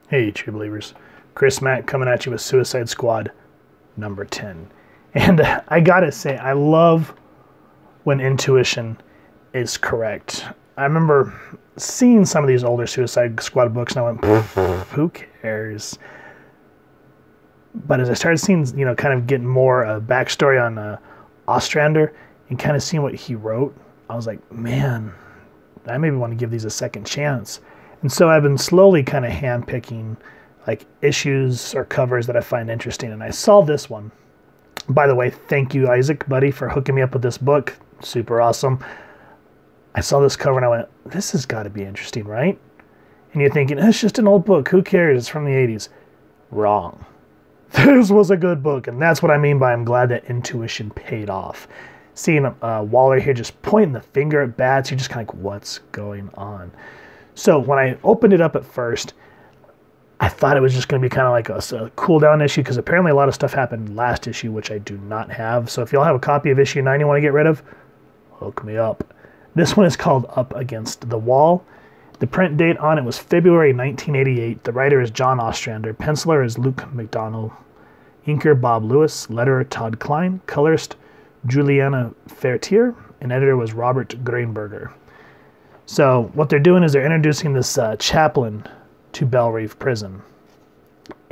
Hey, true believers. Chris Mack coming at you with Suicide Squad number 10. And I gotta say, I love when intuition is correct. I remember seeing some of these older Suicide Squad books and I went, who cares? But as I started seeing, kind of getting more backstory on Ostrander and kind of seeing what he wrote, I was like, man, I maybe want to give these a second chance. And so I've been slowly kind of handpicking like issues or covers that I find interesting. And I saw this one. By the way, thank you, Isaac, buddy, for hooking me up with this book. Super awesome. I saw this cover and I went, this has got to be interesting, right? And you're thinking, it's just an old book. Who cares? It's from the 80s. Wrong. This was a good book. And that's what I mean by I'm glad that intuition paid off. Seeing Waller here just pointing the finger at bats, you're just kind of like, what's going on? So when I opened it up at first, I thought it was just going to be kind of like a cool down issue because apparently a lot of stuff happened last issue, which I do not have. So if y'all have a copy of issue 9 you want to get rid of, hook me up. This one is called Up Against the Wall. The print date on it was February 1988. The writer is John Ostrander. Penciler is Luke McDonnell. Inker Bob Lewis. Letterer Todd Klein. Colorist Juliana Fertier. And editor was Robert Greenberger. So what they're doing is they're introducing this chaplain to Belle Reve prison.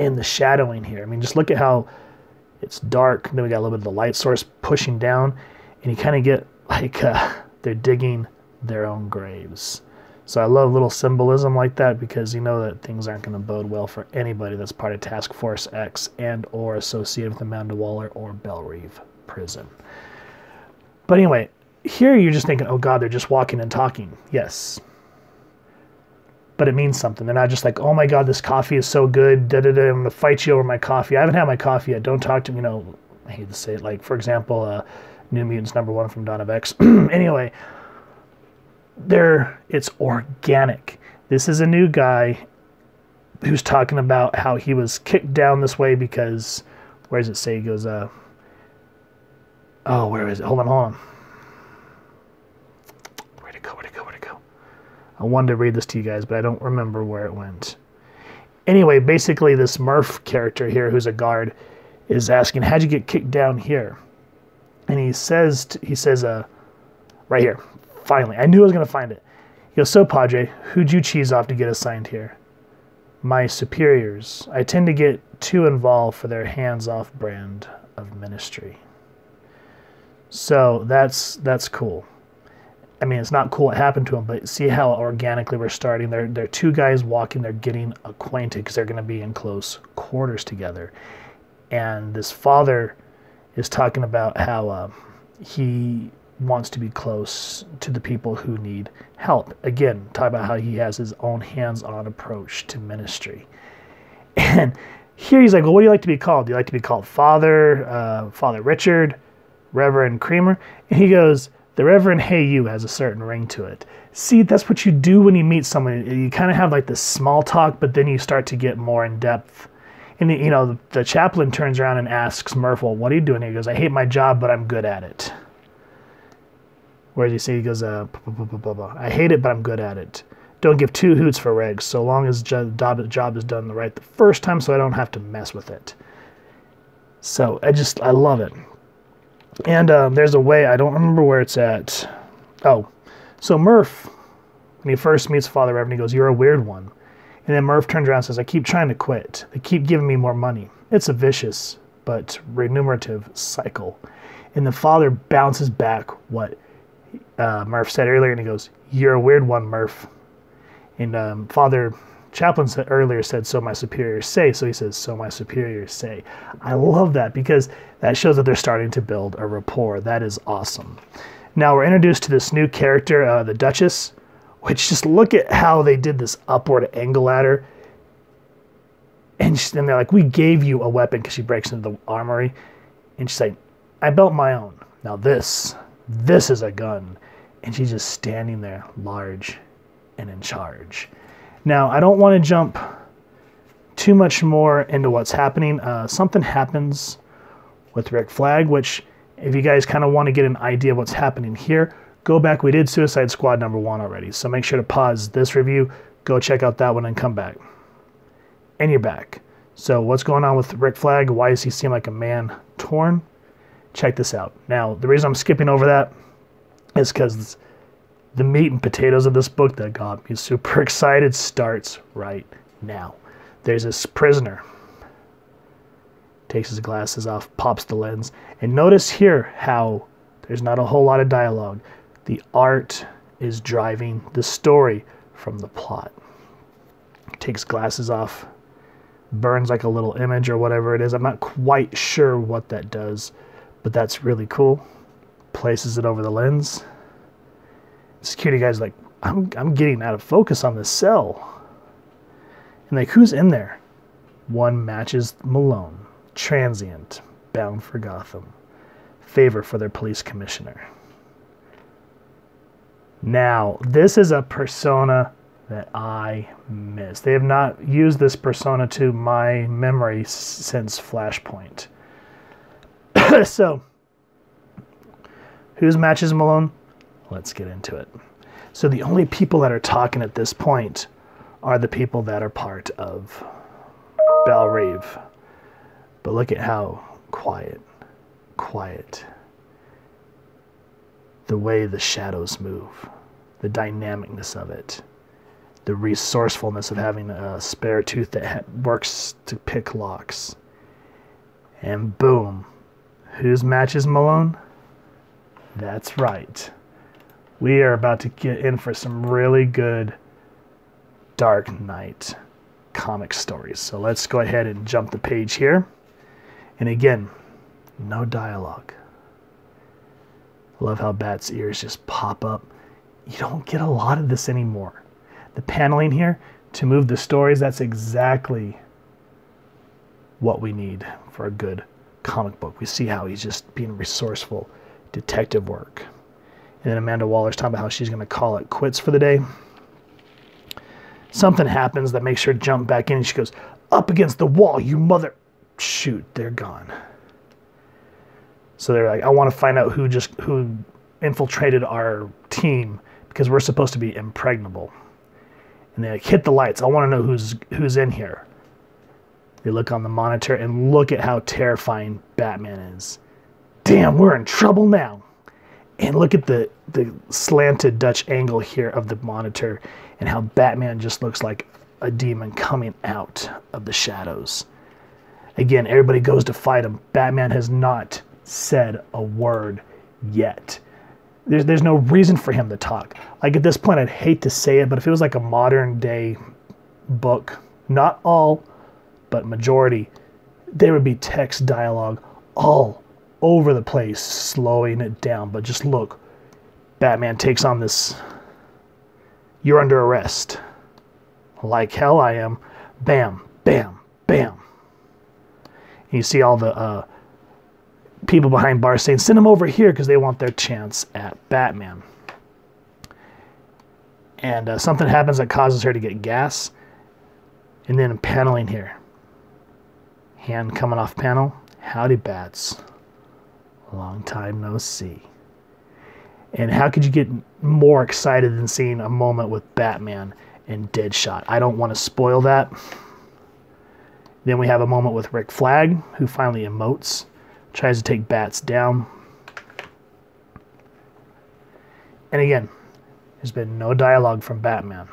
And the shadowing here. I mean, just look at how it's dark. Then we got a little bit of the light source pushing down. And you kind of get like they're digging their own graves. So I love little symbolism like that because you know that things aren't going to bode well for anybody that's part of Task Force X and or associated with Amanda Waller or Belle Reve prison. But anyway, here you're just thinking, oh God, they're just walking and talking. Yes. But it means something. They're not just like, oh my God, this coffee is so good. I'm going to fight you over my coffee. I haven't had my coffee yet. Don't talk to me. I hate to say it. Like, for example, New Mutants #1 from Dawn of X. Anyway, it's organic. This is a new guy who's talking about how he was kicked down this way because, where does it say? He goes, oh, where is it? Hold on. Where'd it go? I wanted to read this to you guys, but I don't remember where it went. Anyway, basically this Murph character here, who's a guard, is asking, how'd you get kicked down here? And he says, right here, finally, I knew I was going to find it. He goes, so Padre, who'd you cheese off to get assigned here? My superiors. I tend to get too involved for their hands-off brand of ministry. So that's cool. I mean, it's not cool what happened to him, but see how organically we're starting. They're two guys walking, they're getting acquainted because they're going to be in close quarters together. And this father is talking about how he wants to be close to the people who need help. Again, talk about how he has his own hands-on approach to ministry. And here he's like, well, what do you like to be called? Do you like to be called Father, Father Richard, Reverend Creamer? And he goes, the Reverend Hey You has a certain ring to it. See, that's what you do when you meet someone. You kind of have like this small talk, but then you start to get more in depth. And the chaplain turns around and asks Murph, well, what are you doing here? He goes, I hate my job, but I'm good at it. Where does he say? He goes, I hate it, but I'm good at it. Don't give two hoots for regs, so long as the job is done right the first time, so I don't have to mess with it. So I love it. And there's a way, I don't remember where it's at. Oh, so Murph, when he first meets Father Reverend, he goes, you're a weird one. And then Murph turns around and says, I keep trying to quit. They keep giving me more money. It's a vicious but remunerative cycle. And the father bounces back what Murph said earlier, and he goes, you're a weird one, Murph. And Father Chaplain said, so my superiors say. So he says, so my superiors say. I love that because that shows that they're starting to build a rapport. That is awesome. Now we're introduced to this new character, the Duchess, which just look at how they did this upward angle at her. And they're like, we gave you a weapon, because she breaks into the armory. And she's like, I built my own. Now this is a gun. And she's just standing there, large and in charge. Now, I don't want to jump too much more into what's happening. Something happens with Rick Flag, which if you guys kind of want to get an idea of what's happening here, go back. We did Suicide Squad #1 already, so make sure to pause this review, go check out that one, and come back. And you're back. So what's going on with Rick Flag? Why does he seem like a man torn? Check this out. Now, the reason I'm skipping over that is because the meat and potatoes of this book that got me super excited starts right now. There's this prisoner. Takes his glasses off, pops the lens. And notice here how there's not a whole lot of dialogue. The art is driving the story from the plot. Takes glasses off, burns like a little image or whatever it is. I'm not quite sure what that does, but that's really cool. Places it over the lens. Security guy's like, I'm getting out of focus on this cell. And like, who's in there? One matches Malone. Transient, bound for Gotham. Favor for their police commissioner. Now, this is a persona that I miss. They have not used this persona to my memory since Flashpoint. So, whose matches Malone? Let's get into it. So the only people that are talking at this point are the people that are part of Belle Reve. But look at how quiet. The way the shadows move. The dynamicness of it. The resourcefulness of having a spare tooth that works to pick locks. And boom. Whose matches Malone? That's right. We are about to get in for some really good Dark Knight comic stories. So let's go ahead and jump the page here. And again, no dialogue. I love how Bat's ears just pop up. You don't get a lot of this anymore. The paneling here to move the stories, that's exactly what we need for a good comic book. We see how he's just being resourceful, detective work. And then Amanda Waller's talking about how she's going to call it quits for the day. Something happens that makes her jump back in and she goes, "Up against the wall, you mother..." Shoot, they're gone. So they're like, I want to find out who infiltrated our team because we're supposed to be impregnable. And they like, hit the lights. I want to know who's in here. They look on the monitor and look at how terrifying Batman is. Damn, we're in trouble now. And look at the slanted Dutch angle here of the monitor and how Batman just looks like a demon coming out of the shadows. Again, everybody goes to fight him. Batman has not said a word yet. There's no reason for him to talk. Like at this point, I'd hate to say it, but if it was like a modern day book, not all, but majority, there would be text dialogue all over the place, slowing it down. But just look, Batman takes on this, "You're under arrest." Like hell I am. Bam, bam, bam. And you see all the people behind bars saying, "Send them over here," because they want their chance at Batman. And something happens that causes her to get gas. And then paneling here. Hand coming off panel. "Howdy, Bats. Long time no see." And how could you get more excited than seeing a moment with Batman and Deadshot? I don't want to spoil that. Then we have a moment with Rick Flag, who finally emotes, tries to take Bats down. And again, there's been no dialogue from Batman.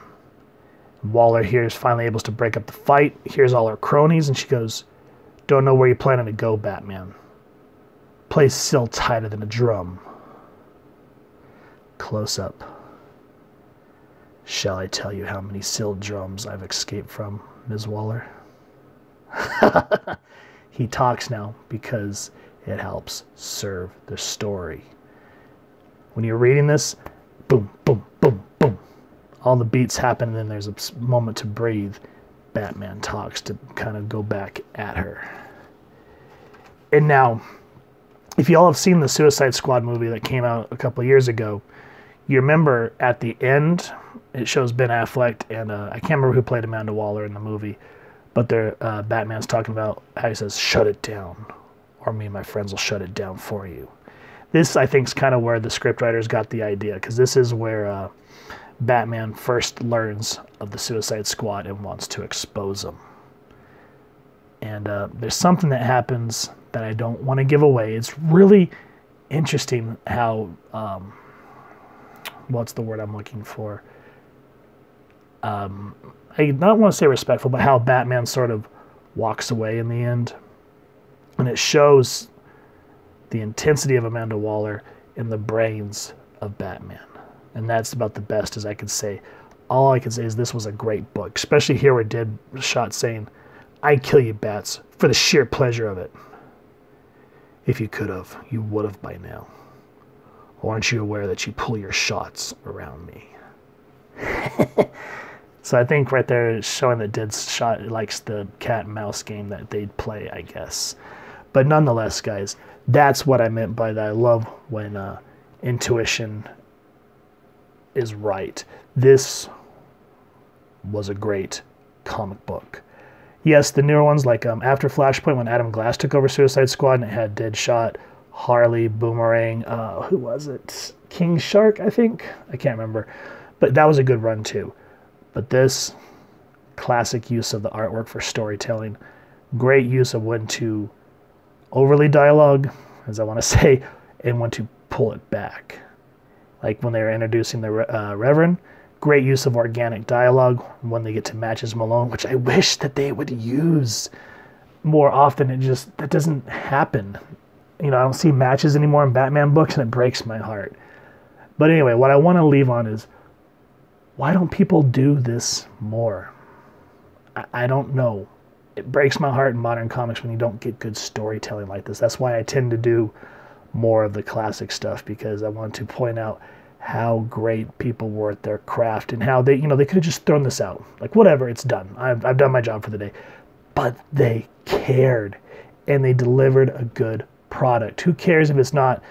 Waller here is finally able to break up the fight. Here's all her cronies, and she goes, "Don't know where you're planning to go, Batman. Place still tighter than a drum." Close up. "Shall I tell you how many sealed drums I've escaped from, Ms. Waller?" He talks now because it helps serve the story. When you're reading this, boom, boom, boom, boom. All the beats happen, and then there's a moment to breathe. Batman talks to kind of go back at her. And now, if you all have seen the Suicide Squad movie that came out a couple of years ago, you remember at the end, it shows Ben Affleck, and I can't remember who played Amanda Waller in the movie, but Batman's talking about how he says, "Shut it down, or me and my friends will shut it down for you." This, I think, is kind of where the scriptwriters got the idea, because this is where Batman first learns of the Suicide Squad and wants to expose them. And there's something that happens that I don't want to give away. It's really interesting how, what's the word I'm looking for? I don't want to say respectful, but how Batman sort of walks away in the end. And it shows the intensity of Amanda Waller in the brains of Batman. And that's about the best as I could say. All I can say is this was a great book, especially here where Deadshot saying, "I kill you, Bats, for the sheer pleasure of it. If you could have, you would have by now. Aren't you aware that you pull your shots around me?" So I think right there is showing that Deadshot likes the cat and mouse game that they'd play, I guess. But nonetheless, guys, that's what I meant by that. I love when intuition is right. This was a great comic book. Yes, the newer ones, like after Flashpoint, when Adam Glass took over Suicide Squad, and it had Deadshot, Harley, Boomerang, who was it? King Shark, I think? I can't remember. But that was a good run, too. But this, classic use of the artwork for storytelling, great use of when to overly dialogue, as I want to say, and when to pull it back. Like when they were introducing the Reverend, great use of organic dialogue when they get to Matches Malone, which I wish that they would use more often. That doesn't happen. You know, I don't see matches anymore in Batman books, and it breaks my heart. But anyway, what I want to leave on is, why don't people do this more? I don't know. It breaks my heart in modern comics when you don't get good storytelling like this. That's why I tend to do more of the classic stuff, because I want to point out how great people were at their craft and how they could have just thrown this out. Like, whatever, it's done. I've done my job for the day. But they cared, and they delivered a good product. Who cares if it's not,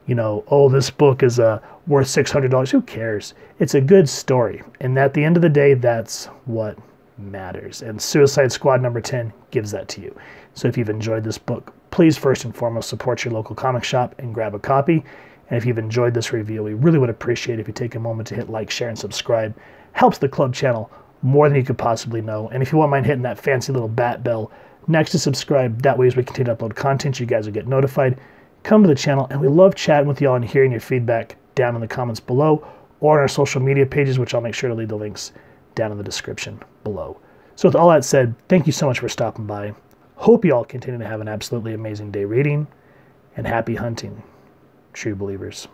oh, this book is worth $600. Who cares? It's a good story. And at the end of the day, that's what matters. And Suicide Squad number 10 gives that to you. So if you've enjoyed this book, please first and foremost support your local comic shop and grab a copy. And if you've enjoyed this review, we really would appreciate it if you take a moment to hit like, share, and subscribe. Helps the club channel more than you could possibly know. And if you won't mind hitting that fancy little bat bell next to subscribe, that way as we continue to upload content, you guys will get notified. Come to the channel, and we love chatting with y'all and hearing your feedback down in the comments below or on our social media pages, which I'll make sure to leave the links down in the description below. So with all that said, thank you so much for stopping by. Hope you all continue to have an absolutely amazing day reading, and happy hunting, true believers.